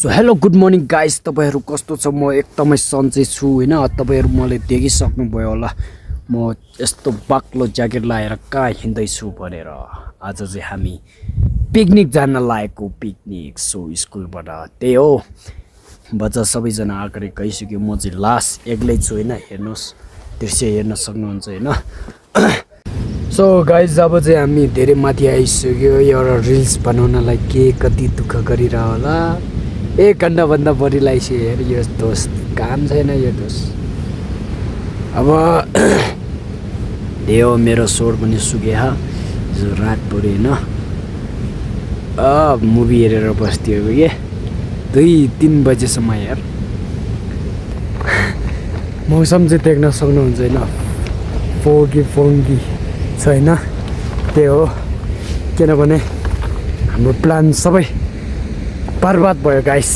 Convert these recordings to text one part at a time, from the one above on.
so hello good morning guys तपाईहरु कस्तो छ म एकदमै सन्चै छु हैन तपाईहरु मलाई देखिसक्नु भयो होला म यस्तो बाक्लो ज्याकेट लाएर कहाँ हिँड्दै छु भनेर आज चाहिँ हामी पिकनिक जान लागेको पिकनिक सो स्कुलबाट त्यही हो बच्चा सबैजना आगरे गइसक्यो म चाहिँ लास्ट एक्लै छु हैन हेर्नुस् दृश्य हेर्न सक्नुहुन्छ हैन सो गाइस अब चाहिँ हामी धेरै माथि आइसक्यो एउटा रिल्स बनाउनलाई के कति दुःख गरिरा होला 1 घण्टा भन्दा बढी लागिसक्यो हेर यो दोस्त काम छैन यो दोस्त अब देव मेरो स्वर पनि सुके जो रात पऱ्यो हैन मुभी हेरेर बस्थ्यो के 2-3 बजेसम्म यार मौसम चाहिँ देख्न सक्नुहुन्छ हैन फोगी छैन त्यही हो किनभने हाम्रो प्लान सबै बर्बाद भयो गाइस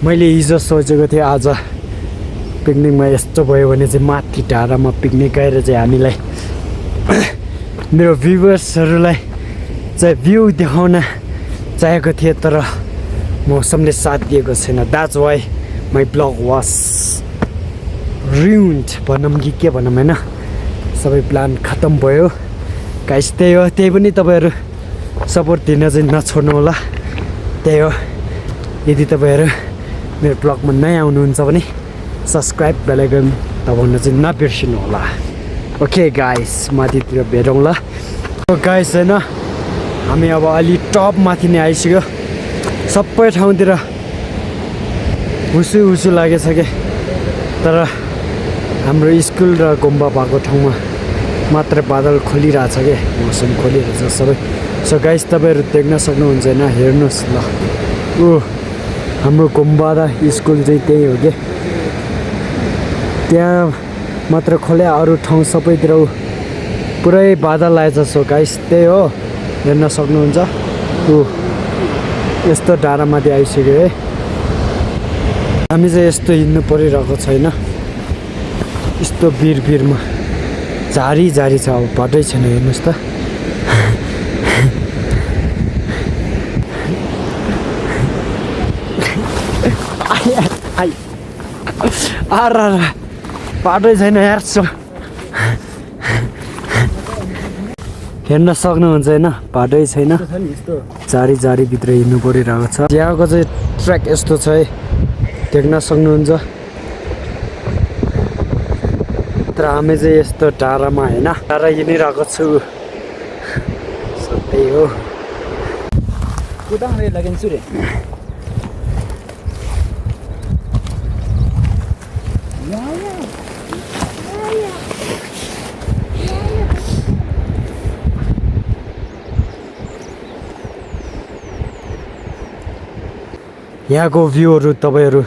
मैले हिजो सोचेको थिएँ आज पिकनिकमा यस्तो भयो भने चाहिँ माथि डाँडामा पिकनिक गएर चाहिँ हामीलाई मेरो भ्युवर्सहरूलाई चाहिँ भ्यू देखाउन चाहेको थिएँ तर मौसमले साथ दिएको छैन that's why my blog was ruined भनौँ कि के भनौँ हैन सबै प्लान खत्तम भयो गाइस त्यही हो त्यही पनि तपाईहरु सपोर्ट दिन चाहिँ नछोड्नु होला त्यही हो यदि तपाईहरु मेरो ब्लगमा नयाँ आउनुहुन्छ भने सब्स्क्राइब बेल आइकन दबाउन चाहिँ नबिर्सिनु होला ओके गाइस माथितिर भेटौँला सो गाइस हैन हामी अब अलि टप माथि नै आइसक्यो सबै ठाउँतिर हुसु लागेछ के तर हाम्रो स्कुल र गुम्बा भएको ठाउँमा मात्र बादल खोलिरहेछ के मौसम खोलिरहेछ सबै सो गाइस तपाईहरु देख्न सक्नुहुन्छ हैन हेर्नुस् ल हाम्रो गुम्बा र स्कुल चाहिँ त्यही हो के त्यहाँ मात्र खोले अरु ठाउँ सबैतिर पुरै बादल आएछ सो गाइस त्यही हो हेर्न सक्नुहुन्छ यस्तो डाँडामाथि आइसक्यो है हामी चाहिँ यस्तो हिँड्नु परिरहेको छैन यस्तो भिरमा झारी छ अब बाटै छैन हेर्नुस् त बाटै छैन यार हेर्न सक्नुहुन्छ हैन बाटै छैन झारी भित्र हिँड्नु परिरहेको छ यहाँको चाहिँ ट्र्याक यस्तो छ है देख्न सक्नुहुन्छ तर हामी चाहिँ यस्तो टाढामा हैन टाढा हिँडिरहेको छु सबै हो कुदाङ रे लागिन्छु रे यहाँको भ्यूहरु तपाईहरु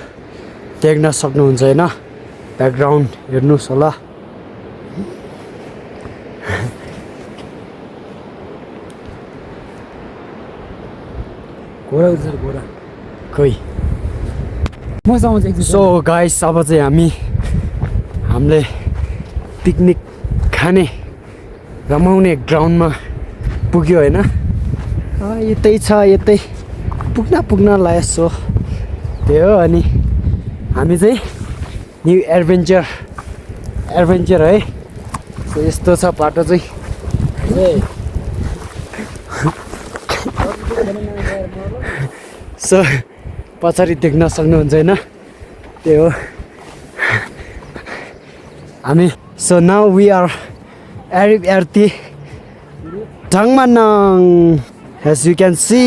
देख्न सक्नुहुन्छ हैन ब्याकग्राउन्ड हेर्नुस् होला घोडा खोइ सो गाइस अब चाहिँ हामीले पिकनिक खाने रमाउने ग्राउन्डमा पुग्यो हैन यतै छ यतै पुग्न लाग्यो सो त्यही हो अनि हामी चाहिँ न्यू एडभेन्चर है सो यस्तो छ बाटो चाहिँ सो पछाडि देख्न सक्नुहुन्छ हैन त्यही हो हामी so now we are at the ढाङमानङ एज यु क्यान सी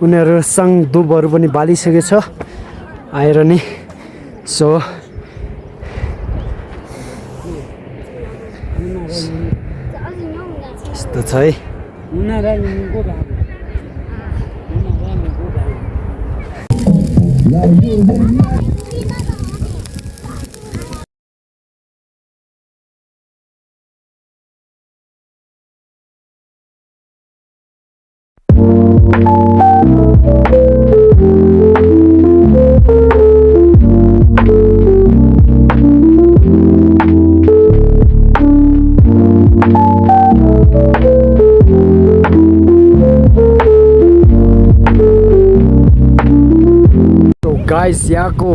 उनीहरू सङ दुबहरू पनि बालिसकेको छ आएर नि सो यस्तो छ है गाइस यहाँको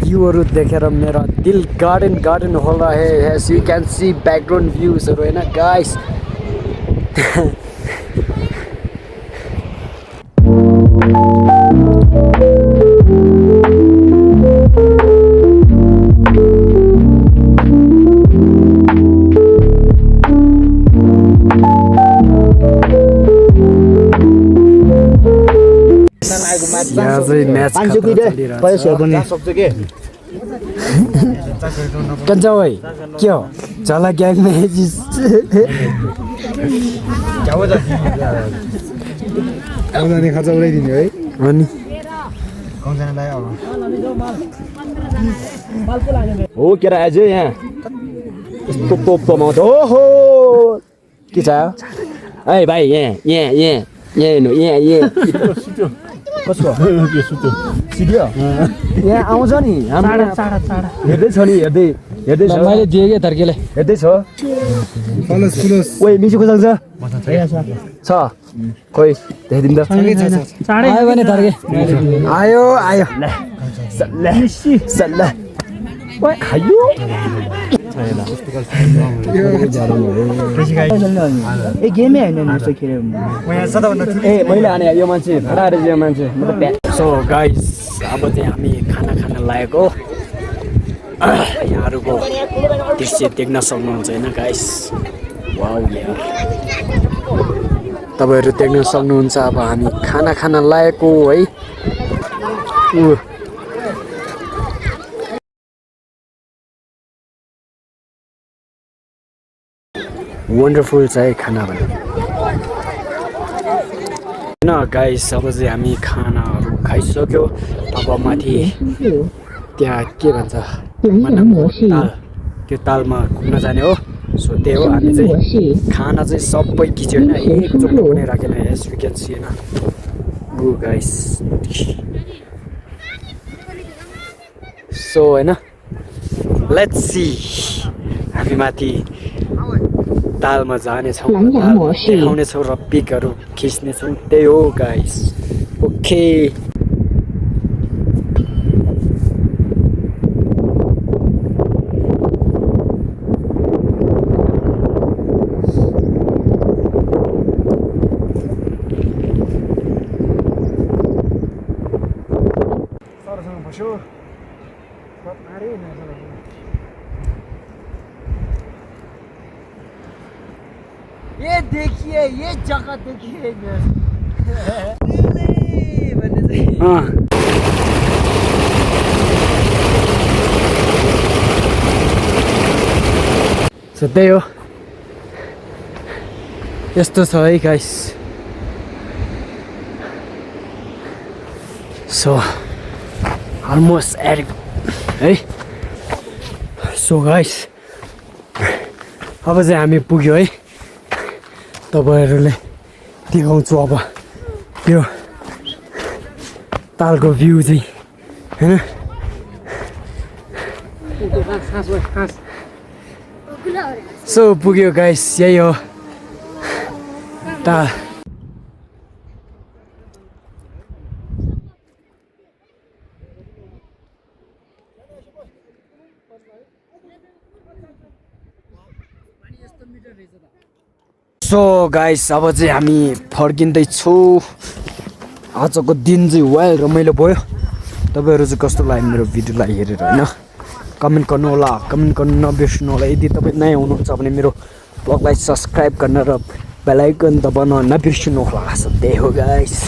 भ्यूहरू देखेर मेरा दिल गार्डन हो रहा है as you can see background भ्यूजहरू होइन गाइस यहाँ चाहिँ म्याच कन्छ भाइ के हो चला ग्याङ म्याच खर्च उडाइदिने है अनि हो केरा आज यहाँ यस्तो तोप तमाउँछ ओहो के छ है भाइ यहाँ हेर्नु यहाँ कसको सिक्यो यहाँ आउँछ नि हेर्दै छ नि हेर्दै छ मैले दिएँ क्या धर्केले हेर्दै छ ओइ मिसु खोज्छ छ खोइ देखाइदिनु त आयो भने धर्के आयो सल्ला ओइ खायो ए गेमै हैन नि यस्तो खेल्यो ए मैले हाने यो मान्छे फटाएर यो मान्छे म त सो गाइस अब चाहिँ हामी खाना खान लागेको यहाँहरूको दृश्य देख्न सक्नुहुन्छ होइन गाइस वाउ यार तपाईँहरू देख्न सक्नुहुन्छ अब हामी खाना खान लागेको है वन्डरफुल छ है खाना भने होइन गाइस अब चाहिँ हामी खानाहरू खाइसक्यो अब माथि त्यहाँ के भन्छ ताल त्यो तालमा घुम्न जाने हो सो त्यही हो हामी चाहिँ खाना चाहिँ सबै खिच्यो होइन एकचोटि पनि राखेन एज यु क्यान सी होइन गो गाइस सो होइन लेट्स सी हामी माथि तालमा जानेछौँ देखाउनेछौँ र पिकहरू खिच्नेछौँ त्यही हो गाइस ओके ये देखिए ये जगह देखिए सो त्यही हो यस्तो छ है गाइस सो अलमोस्ट एट है सो गाइस अब चाहिँ हामी पुग्यो है तपाईहरुले देखाउँछु अब यो तालको भ्यू चाहिँ हैन सो पुग्यो गाइस यही हो ताल सो गाइस अब चाहिँ हामी फर्किँदैछौँ आजको दिन चाहिँ वेल रमाइलो भयो तपाईहरु चाहिँ कस्तो लाग्यो मेरो भिडियोलाई हेरेर हैन कमेन्ट गर्नु होला कमेन्ट गर्नु नबिर्सनु होला यदि तपाई नयाँ हुनुहुन्छ भने मेरो ब्लगलाई सब्स्क्राइब गर्न र बेल आइकन दबाउन नबिर्सनु होला सो त्यही हो गाइस